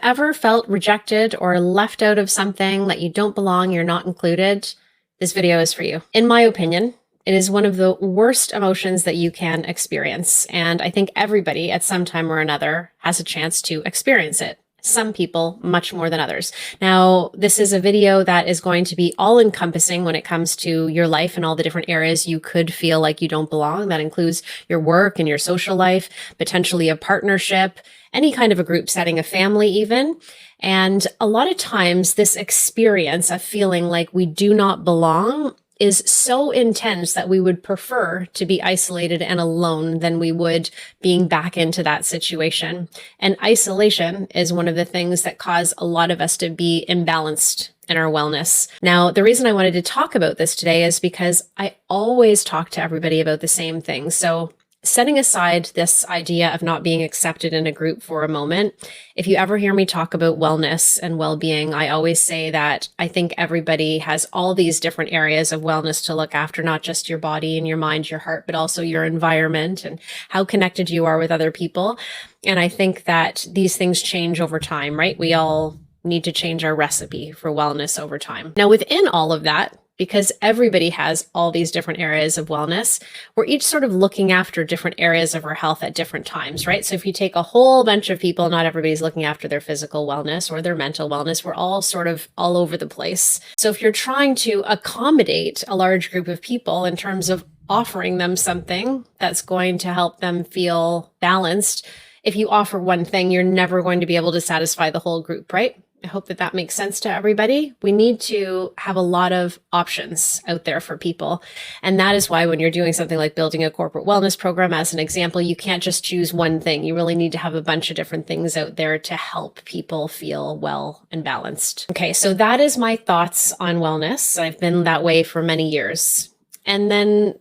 ever felt rejected or left out of something, that you don't belong, you're not included, this video is for you. In my opinion, it is one of the worst emotions that you can experience. And I think everybody at some time or another has a chance to experience it. Some people much more than others. Now, this is a video that is going to be all encompassing when it comes to your life and all the different areas you could feel like you don't belong. That includes your work and your social life, potentially a partnership, any kind of a group setting, a family even. And a lot of times this experience of feeling like we do not belong is so intense that we would prefer to be isolated and alone than we would being back into that situation. And isolation is one of the things that cause a lot of us to be imbalanced in our wellness. Now, the reason I wanted to talk about this today is because I always talk to everybody about the same thing. So setting aside this idea of not being accepted in a group for a moment, if you ever hear me talk about wellness and well-being, I always say that I think everybody has all these different areas of wellness to look after, not just your body and your mind, your heart, but also your environment and how connected you are with other people. And I think that these things change over time, right? We all need to change our recipe for wellness over time. Now, within all of that, because everybody has all these different areas of wellness, we're each sort of looking after different areas of our health at different times, right? So if you take a whole bunch of people, not everybody's looking after their physical wellness or their mental wellness. We're all sort of all over the place. So if you're trying to accommodate a large group of people in terms of offering them something that's going to help them feel balanced, if you offer one thing, you're never going to be able to satisfy the whole group, right? I hope that that makes sense to everybody. We need to have a lot of options out there for people. And that is why when you're doing something like building a corporate wellness program, as an example, you can't just choose one thing. You really need to have a bunch of different things out there to help people feel well and balanced. Okay, so that is my thoughts on wellness. I've been that way for many years. And then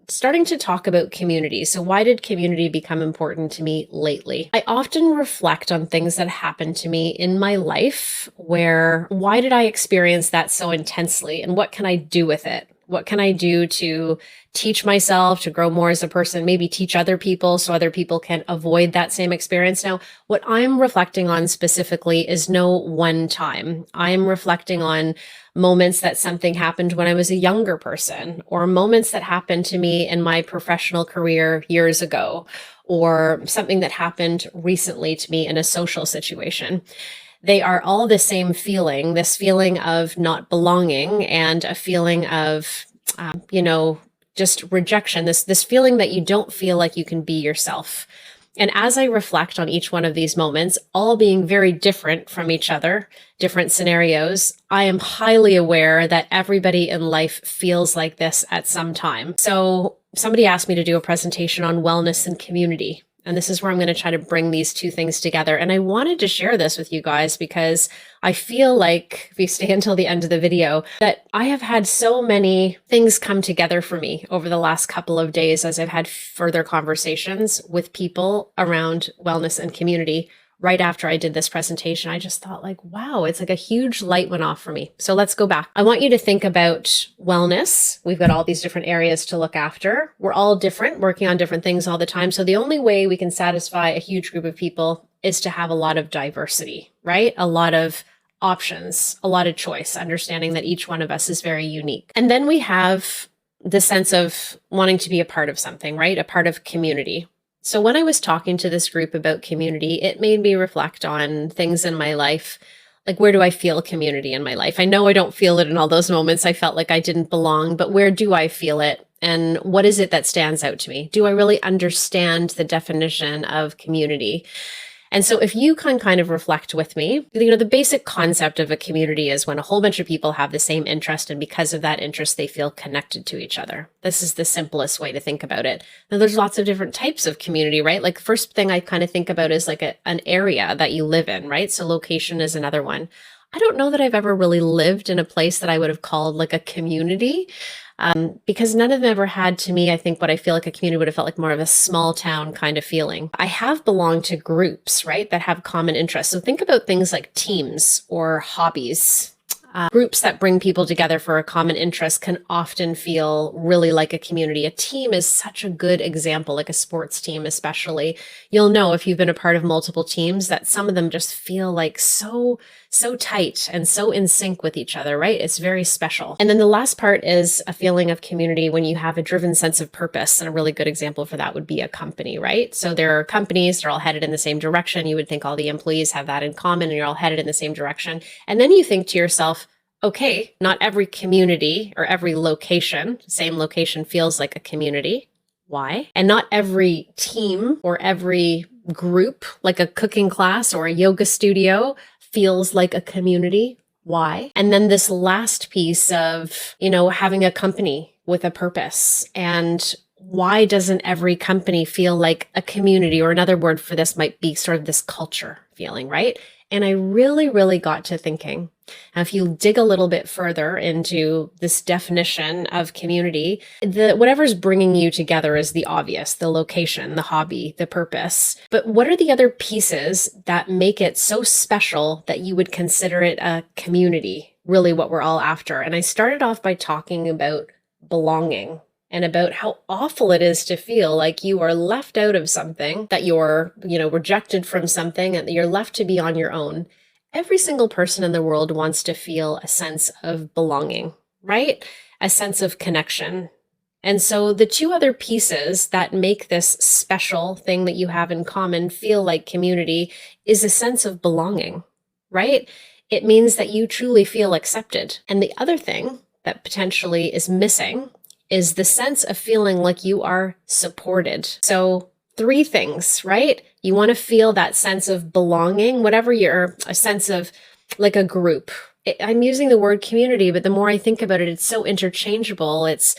starting to talk about community. So why did community become important to me lately? I often reflect on things that happened to me in my life where, why did I experience that so intensely? And what can I do with it? What can I do to teach myself to grow more as a person, maybe teach other people so other people can avoid that same experience? Now, what I'm reflecting on specifically is no one time. I'm reflecting on moments that something happened when I was a younger person, or moments that happened to me in my professional career years ago, or something that happened recently to me in a social situation. They are all the same feeling, this feeling of not belonging and a feeling of, just rejection, this feeling that you don't feel like you can be yourself. And as I reflect on each one of these moments, all being very different from each other, different scenarios, I am highly aware that everybody in life feels like this at some time. So somebody asked me to do a presentation on wellness and community. And this is where I'm going to try to bring these two things together. And I wanted to share this with you guys because I feel like, if you stay until the end of the video, that I have had so many things come together for me over the last couple of days as I've had further conversations with people around wellness and community. Right after I did this presentation, I just thought like, wow, it's like a huge light went off for me. So let's go back. I want you to think about wellness. We've got all these different areas to look after. We're all different, working on different things all the time. So the only way we can satisfy a huge group of people is to have a lot of diversity, right? A lot of options, a lot of choice, understanding that each one of us is very unique. And then we have the sense of wanting to be a part of something, right? A part of community. So when I was talking to this group about community, it made me reflect on things in my life. Like, where do I feel community in my life? I know I don't feel it in all those moments. I felt like I didn't belong, but where do I feel it? And what is it that stands out to me? Do I really understand the definition of community? And so if you can kind of reflect with me, the basic concept of a community is when a whole bunch of people have the same interest, and because of that interest, they feel connected to each other. This is the simplest way to think about it. Now, there's lots of different types of community, right? Like, first thing I kind of think about is like an area that you live in, right? So location is another one. I don't know that I've ever really lived in a place that I would have called like a community. Because none of them ever had, to me, I think what I feel like a community would have felt like more of a small town kind of feeling. I have belonged to groups, right, that have common interests. So think about things like teams or hobbies. Groups that bring people together for a common interest can often feel really like a community. A team is such a good example, like a sports team especially. You'll know if you've been a part of multiple teams that some of them just feel like so tight and so in sync with each other, right? It's very special. And then the last part is a feeling of community when you have a driven sense of purpose. And a really good example for that would be a company, right? So there are companies, they're all headed in the same direction. You would think all the employees have that in common and you're all headed in the same direction. And then you think to yourself, okay, not every community or every location, same location feels like a community. Why? And not every team or every group, like a cooking class or a yoga studio, feels like a community. Why? And then this last piece of, having a company with a purpose. And why doesn't every company feel like a community? Or another word for this might be sort of this culture feeling, right? And I really, really got to thinking, now, if you dig a little bit further into this definition of community, whatever's bringing you together is the obvious, the location, the hobby, the purpose. But what are the other pieces that make it so special that you would consider it a community, really what we're all after? And I started off by talking about belonging and about how awful it is to feel like you are left out of something, that you're, rejected from something, and that you're left to be on your own. Every single person in the world wants to feel a sense of belonging, right? A sense of connection. And so the two other pieces that make this special thing that you have in common feel like community is a sense of belonging, right? It means that you truly feel accepted. And the other thing that potentially is missing is the sense of feeling like you are supported. So 3 things, right? You want to feel that sense of belonging, a sense of like a group. I'm using the word community, but the more I think about it, it's so interchangeable. It's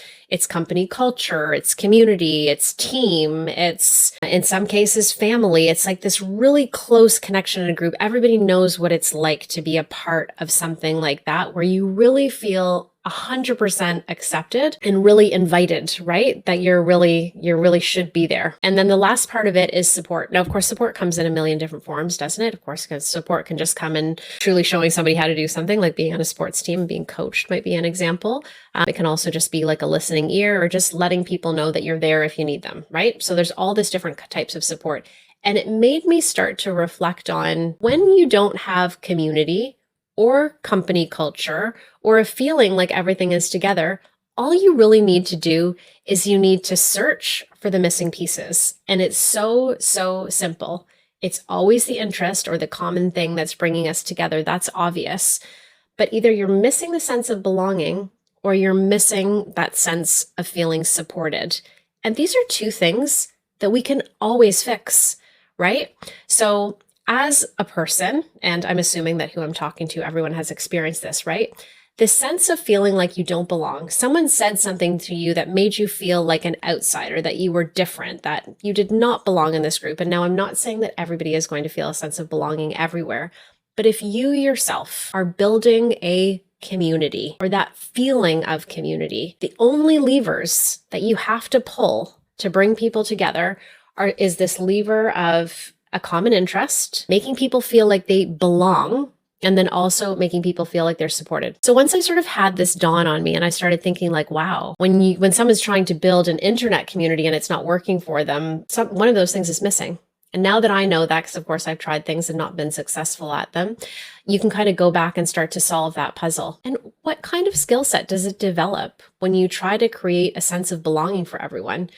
company culture, it's community, it's team, it's in some cases family. It's like this really close connection in a group. Everybody knows what it's like to be a part of something like that, where you really feel 100% accepted and really invited, right? That you really should be there. And then the last part of it is support. Now, of course, support comes in a million different forms, doesn't it? Of course, because support can just come in truly showing somebody how to do something, like being on a sports team and being coached might be an example. It can also just be like a listening ear or just letting people know that you're there if you need them, right? So there's all this different types of support. And it made me start to reflect on when you don't have community or company culture, or a feeling like everything is together, all you really need to do is you need to search for the missing pieces. And it's so simple. It's always the interest or the common thing that's bringing us together. That's obvious. But either you're missing the sense of belonging or you're missing that sense of feeling supported. And these are 2 things that we can always fix, right? So as a person, and I'm assuming that who I'm talking to, everyone has experienced this, right? The sense of feeling like you don't belong. Someone said something to you that made you feel like an outsider, that you were different, that you did not belong in this group. And now I'm not saying that everybody is going to feel a sense of belonging everywhere, but if you yourself are building a community or that feeling of community, the only levers that you have to pull to bring people together is this lever of a common interest, making people feel like they belong, and then also making people feel like they're supported. So once I sort of had this dawn on me and I started thinking like, wow, when someone's trying to build an internet community and it's not working for them, one of those things is missing. And now that I know that, because of course I've tried things and not been successful at them, you can kind of go back and start to solve that puzzle. And what kind of skill set does it develop when you try to create a sense of belonging for everyone?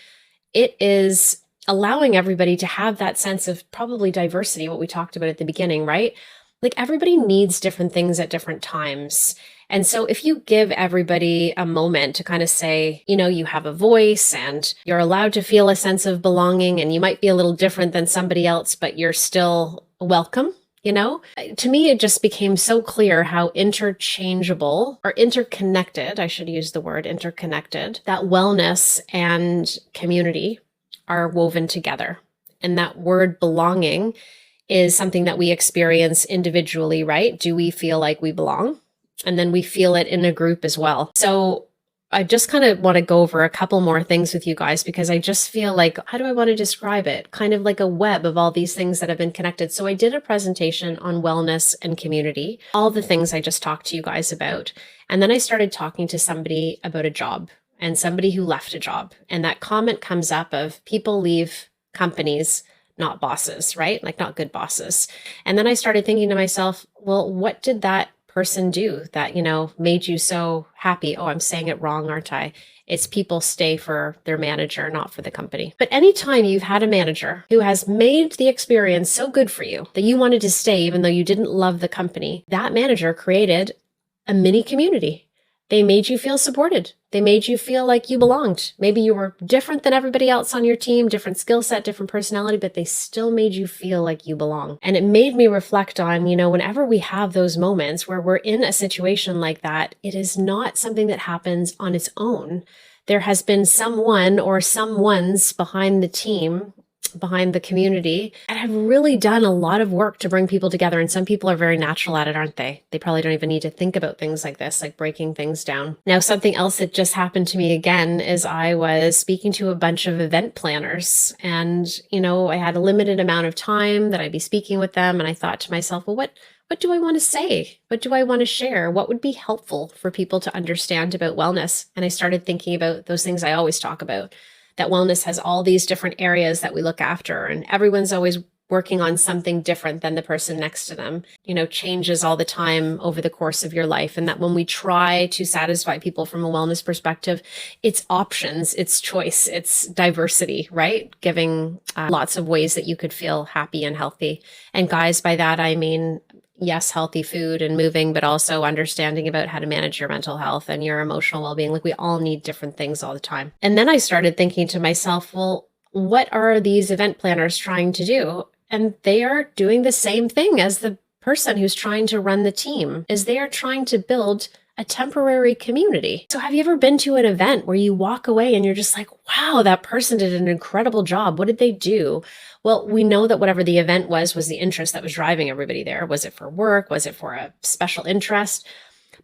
It is allowing everybody to have that sense of probably diversity, what we talked about at the beginning, right? Like everybody needs different things at different times. And so if you give everybody a moment to kind of say, you have a voice and you're allowed to feel a sense of belonging, and you might be a little different than somebody else, but you're still welcome, to me, it just became so clear how interchangeable or interconnected, I should use the word interconnected, that wellness and community are woven together. And that word belonging is something that we experience individually, right? Do we feel like we belong? And then we feel it in a group as well. So I just kind of want to go over a couple more things with you guys because I just feel like, how do I want to describe it? Kind of like a web of all these things that have been connected. So I did a presentation on wellness and community, all the things I just talked to you guys about. And then I started talking to somebody about a job and somebody who left a job. And that comment comes up of people leave companies, not bosses, right? Like not good bosses. And then I started thinking to myself, well, what did that person do that, made you so happy? Oh, I'm saying it wrong, aren't I? It's people stay for their manager, not for the company. But anytime you've had a manager who has made the experience so good for you that you wanted to stay, even though you didn't love the company, that manager created a mini community. They made you feel supported. They made you feel like you belonged. Maybe you were different than everybody else on your team, different skill set, different personality, but they still made you feel like you belong. And it made me reflect on, whenever we have those moments where we're in a situation like that, it is not something that happens on its own. There has been someone or someones behind the team, behind the community, and have really done a lot of work to bring people together. And some people are very natural at it, aren't they? They probably don't even need to think about things like this, like breaking things down. Now, something else that just happened to me again is I was speaking to a bunch of event planners, and, I had a limited amount of time that I'd be speaking with them. And I thought to myself, well, what do I want to say? What do I want to share? What would be helpful for people to understand about wellness? And I started thinking about those things I always talk about, that wellness has all these different areas that we look after, and everyone's always working on something different than the person next to them, changes all the time over the course of your life. And that when we try to satisfy people from a wellness perspective, it's options, it's choice, it's diversity, right? Giving lots of ways that you could feel happy and healthy. And guys, by that, I mean, yes, healthy food and moving, but also understanding about how to manage your mental health and your emotional well-being. Like we all need different things all the time. And then I started thinking to myself, well, what are these event planners trying to do? And they are doing the same thing as the person who's trying to run the team, is they are trying to build a temporary community. So have you ever been to an event where you walk away and you're just like, wow, that person did an incredible job. What did they do? Well, we know that whatever the event was the interest that was driving everybody there. Was it for work? Was it for a special interest?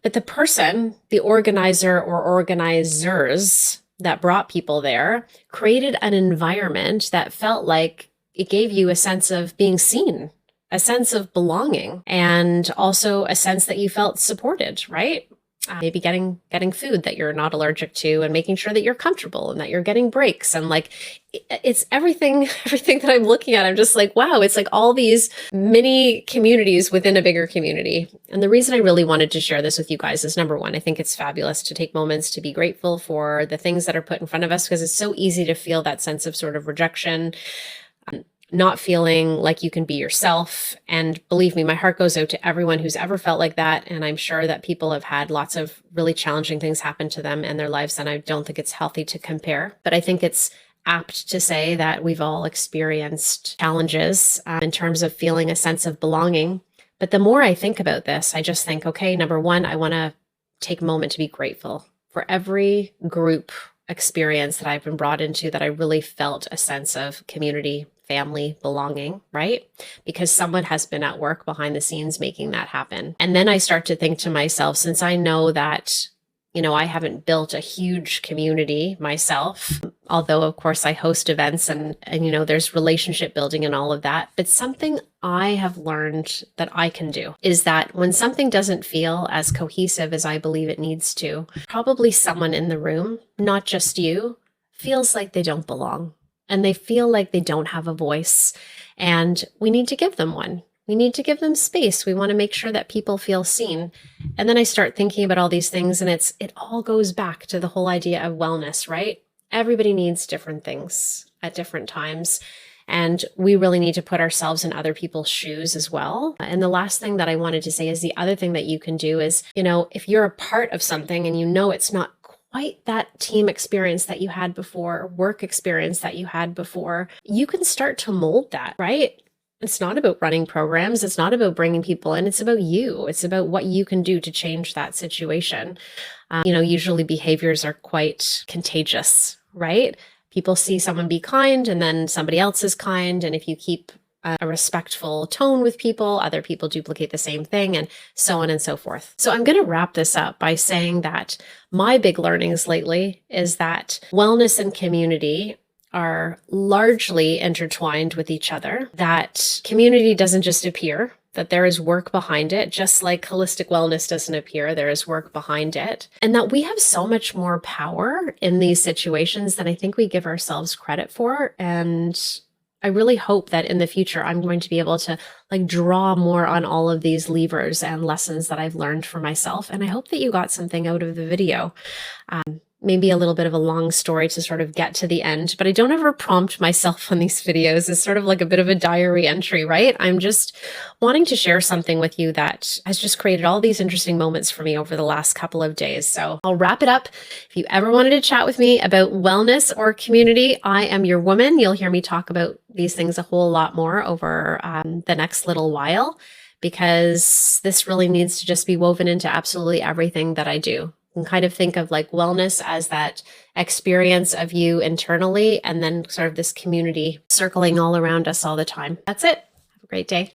But the person, the organizer or organizers that brought people there, created an environment that felt like it gave you a sense of being seen, a sense of belonging, and also a sense that you felt supported, right? Maybe getting food that you're not allergic to, and making sure that you're comfortable and that you're getting breaks. And like, it's everything that I'm looking at. I'm just like, wow, it's like all these mini communities within a bigger community. And the reason I really wanted to share this with you guys is, number one, I think it's fabulous to take moments to be grateful for the things that are put in front of us, because it's so easy to feel that sense of sort of rejection, not feeling like you can be yourself. And believe me, my heart goes out to everyone who's ever felt like that. And I'm sure that people have had lots of really challenging things happen to them in their lives. And I don't think it's healthy to compare, but I think it's apt to say that we've all experienced challenges in terms of feeling a sense of belonging. But the more I think about this, I just think, okay, number one, I want to take a moment to be grateful for every group experience that I've been brought into, that I really felt a sense of community, family, belonging, right? Because someone has been at work behind the scenes making that happen. And then I start to think to myself, since I know that, I haven't built a huge community myself, although of course I host events and there's relationship building and all of that. But something I have learned that I can do is that when something doesn't feel as cohesive as I believe it needs to, probably someone in the room, not just you, feels like they don't belong. And they feel like they don't have a voice, and we need to give them one. We need to give them space. We want to make sure that people feel seen. And then I start thinking about all these things, and it all goes back to the whole idea of wellness, right? Everybody needs different things at different times, and we really need to put ourselves in other people's shoes as well. And the last thing that I wanted to say is the other thing that you can do is, if you're a part of something and it's not quite that team experience that you had before, work experience that you had before, you can start to mold that, right? It's not about running programs. It's not about bringing people in. It's about you. It's about what you can do to change that situation. Usually behaviors are quite contagious, right? People see someone be kind and then somebody else is kind. And if you keep a respectful tone with people, other people duplicate the same thing, and so on and so forth. So I'm going to wrap this up by saying that my big learnings lately is that wellness and community are largely intertwined with each other, that community doesn't just appear, that there is work behind it, just like holistic wellness doesn't appear, there is work behind it, and that we have so much more power in these situations than I think we give ourselves credit for. And I really hope that in the future, I'm going to be able to draw more on all of these levers and lessons that I've learned for myself. And I hope that you got something out of the video. Maybe a little bit of a long story to sort of get to the end, but I don't ever prompt myself on these videos. It's sort of like a bit of a diary entry, right? I'm just wanting to share something with you that has just created all these interesting moments for me over the last couple of days. So I'll wrap it up. If you ever wanted to chat with me about wellness or community, I am your woman. You'll hear me talk about these things a whole lot more over the next little while, because this really needs to just be woven into absolutely everything that I do. And kind of think of wellness as that experience of you internally, and then sort of this community circling all around us all the time. That's it. Have a great day.